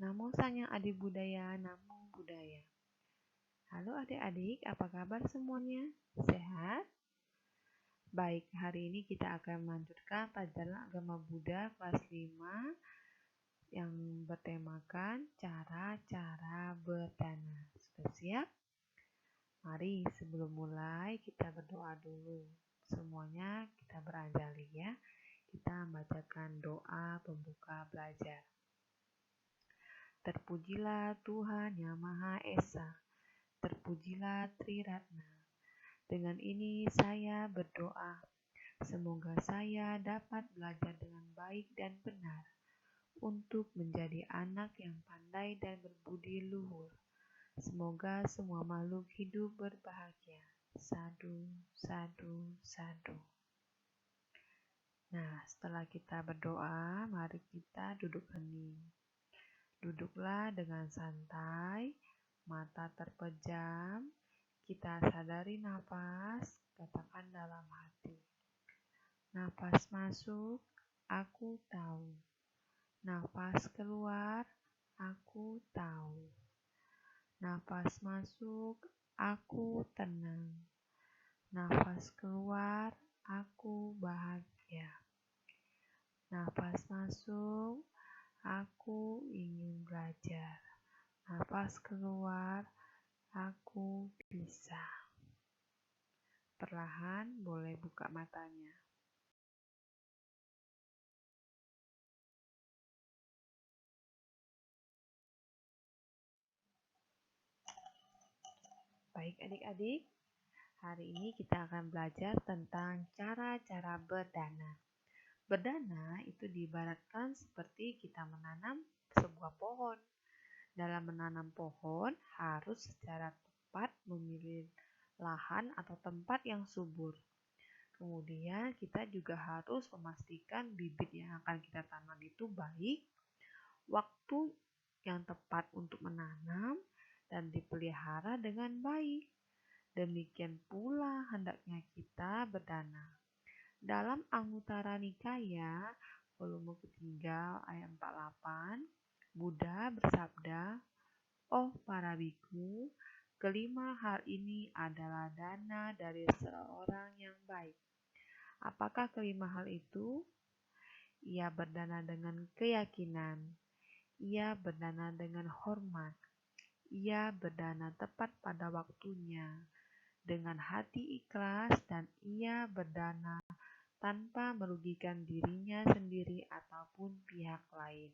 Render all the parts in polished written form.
Namo Sanyang Adibudaya, Namo Buddhaya. Halo adik-adik, apa kabar semuanya? Sehat? Baik, hari ini kita akan melanjutkan pelajaran agama Buddha kelas 5 yang bertemakan cara-cara berdana. Sudah siap? Mari sebelum mulai kita berdoa dulu. Semuanya kita beranjali ya. Kita membacakan doa pembuka belajar. Terpujilah Tuhan Yang Maha Esa, terpujilah Tri Ratna. Dengan ini saya berdoa, semoga saya dapat belajar dengan baik dan benar, untuk menjadi anak yang pandai dan berbudi luhur. Semoga semua makhluk hidup berbahagia. Sadu, sadu, sadu. Nah, setelah kita berdoa, mari kita duduk hening. Duduklah dengan santai, mata terpejam, kita sadari napas, katakan dalam hati. Napas masuk, aku tahu. Napas keluar, aku tahu. Napas masuk, aku tenang. Napas keluar, aku bahagia. Napas masuk, aku ingin belajar. Napas keluar, aku bisa. Perlahan boleh buka matanya. Baik adik-adik, hari ini kita akan belajar tentang cara-cara berdana. Berdana itu diibaratkan seperti kita menanam sebuah pohon. Dalam menanam pohon harus secara tepat memilih lahan atau tempat yang subur. Kemudian kita juga harus memastikan bibit yang akan kita tanam itu baik, waktu yang tepat untuk menanam, dan dipelihara dengan baik. Demikian pula hendaknya kita berdana. Dalam Anguttara Nikaya, volume ketiga ayat 48, Buddha bersabda, "Oh para biku, kelima hal ini adalah dana dari seorang yang baik." Apakah kelima hal itu? Ia berdana dengan keyakinan. Ia berdana dengan hormat. Ia berdana tepat pada waktunya, dengan hati ikhlas, dan ia berdana tanpa merugikan dirinya sendiri ataupun pihak lain.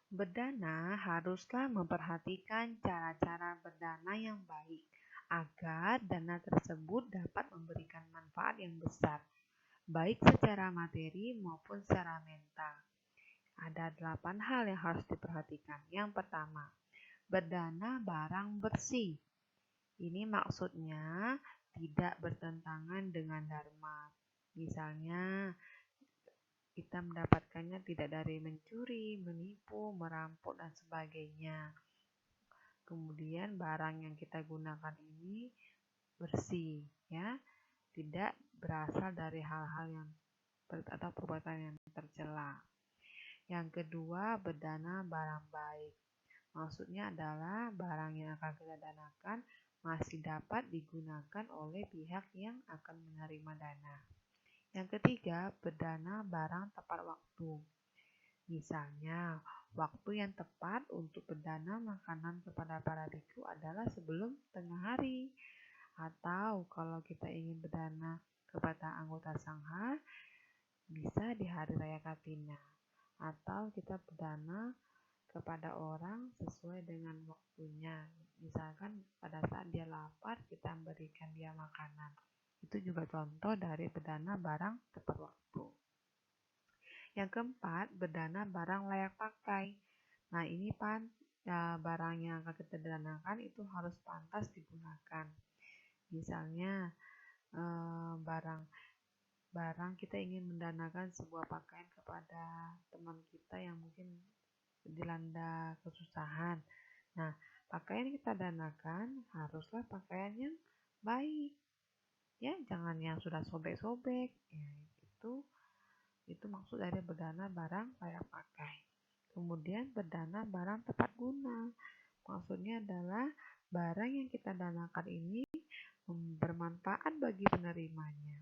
Berdana haruslah memperhatikan cara-cara berdana yang baik, agar dana tersebut dapat memberikan manfaat yang besar, baik secara materi maupun secara mental. Ada 8 hal yang harus diperhatikan. Yang pertama, berdana barang bersih. Ini maksudnya tidak bertentangan dengan dharma. Misalnya, kita mendapatkannya tidak dari mencuri, menipu, merampok, dan sebagainya. Kemudian barang yang kita gunakan ini bersih, ya, tidak berasal dari hal-hal yang atau perbuatan yang tercela. Yang kedua, berdana barang baik. Maksudnya adalah barang yang akan kita danakan masih dapat digunakan oleh pihak yang akan menerima dana. Yang ketiga, berdana barang tepat waktu. Misalnya, waktu yang tepat untuk berdana makanan kepada para biku adalah sebelum tengah hari. Atau kalau kita ingin berdana kepada anggota sangha, bisa di hari raya Katina. Atau kita berdana kepada orang sesuai dengan waktunya. Misalkan pada saat dia lapar, kita berikan dia makanan. Itu juga contoh dari berdana barang tepat waktu. Yang keempat, berdana barang layak pakai. Nah, ini barang yang akan kita danakan itu harus pantas digunakan. Misalnya, barang kita ingin mendanakan sebuah pakaian kepada teman kita yang mungkin dilanda kesusahan. Nah, pakaian yang kita danakan haruslah pakaian yang baik. Ya, jangan yang sudah sobek-sobek. Ya, itu maksud dari berdana barang layak pakai. Kemudian berdana barang tepat guna. Maksudnya adalah barang yang kita danakan ini bermanfaat bagi penerimanya.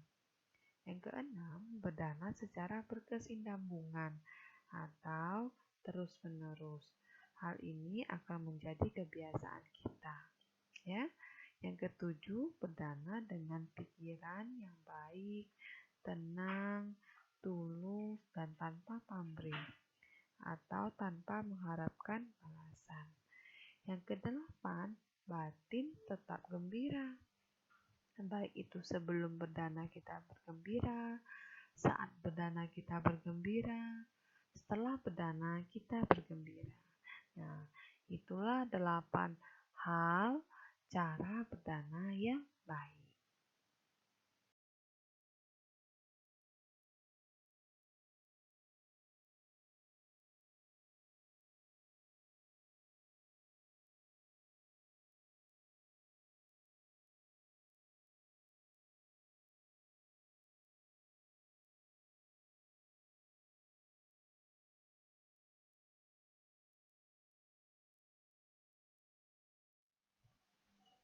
Yang keenam, berdana secara berkesinambungan atau terus-menerus. Hal ini akan menjadi kebiasaan kita. Ya. Yang ketujuh, berdana dengan pikiran yang baik, tenang, tulus, dan tanpa pamrih atau tanpa mengharapkan balasan. Yang kedelapan, batin tetap gembira. Baik itu sebelum berdana kita bergembira, saat berdana kita bergembira, setelah berdana kita bergembira. Nah, itulah 8 hal cara berdana yang baik.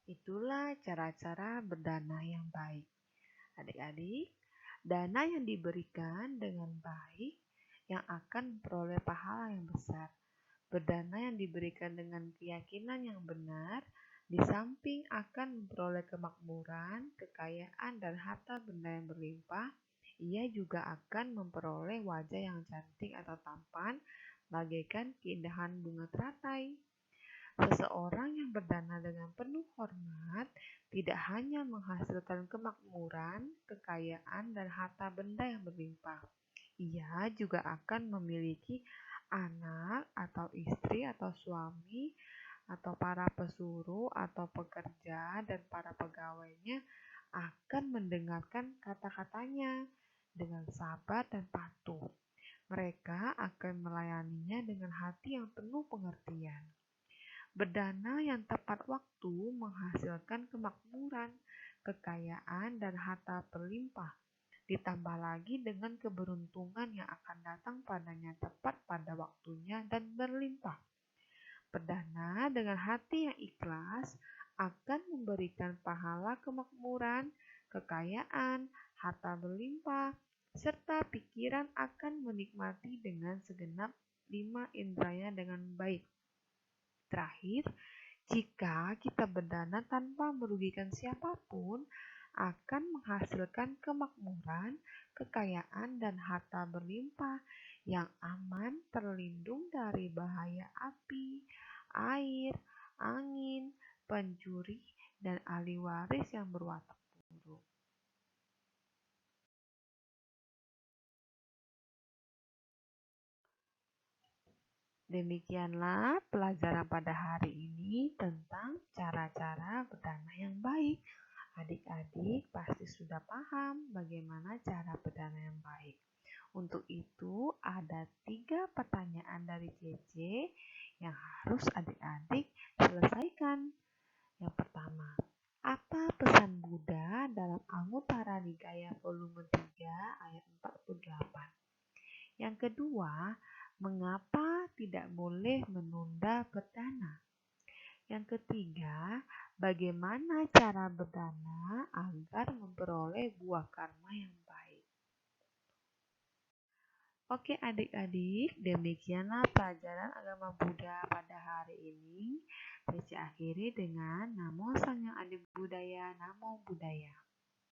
Itulah cara-cara berdana yang baik. Adik-adik, dana yang diberikan dengan baik yang akan memperoleh pahala yang besar. Berdana yang diberikan dengan keyakinan yang benar, di samping akan memperoleh kemakmuran, kekayaan, dan harta benda yang berlimpah, ia juga akan memperoleh wajah yang cantik atau tampan, bagaikan keindahan bunga teratai. Seseorang yang berdana dengan penuh hormat tidak hanya menghasilkan kemakmuran, kekayaan, dan harta benda yang berlimpah. Ia juga akan memiliki anak atau istri atau suami atau para pesuruh atau pekerja dan para pegawainya akan mendengarkan kata-katanya dengan sabar dan patuh. Mereka akan melayaninya dengan hati yang penuh pengertian. Berdana yang tepat waktu menghasilkan kemakmuran, kekayaan, dan harta berlimpah. Ditambah lagi dengan keberuntungan yang akan datang padanya tepat pada waktunya dan berlimpah. Berdana dengan hati yang ikhlas akan memberikan pahala kemakmuran, kekayaan, harta berlimpah, serta pikiran akan menikmati dengan segenap 5 indranya dengan baik. Terakhir, jika kita berdana tanpa merugikan siapapun, akan menghasilkan kemakmuran, kekayaan, dan harta berlimpah yang aman, terlindung dari bahaya api, air, angin, pencuri, dan ahli waris yang berwatak buruk. Demikianlah pelajaran pada hari ini tentang cara-cara berdana yang baik. Adik-adik pasti sudah paham bagaimana cara berdana yang baik. Untuk itu ada 3 pertanyaan dari CC yang harus adik-adik selesaikan. Yang pertama, apa pesan Buddha dalam Anguttara Nikaya volume 3 ayat 48? Yang kedua, mengapa tidak boleh menunda berdana? Yang ketiga, bagaimana cara berdana agar memperoleh buah karma yang baik? Oke adik-adik, demikianlah pelajaran agama Buddha pada hari ini. Saya akhiri dengan Namo Sang Yang Adi Budaya, Namo Buddhaya.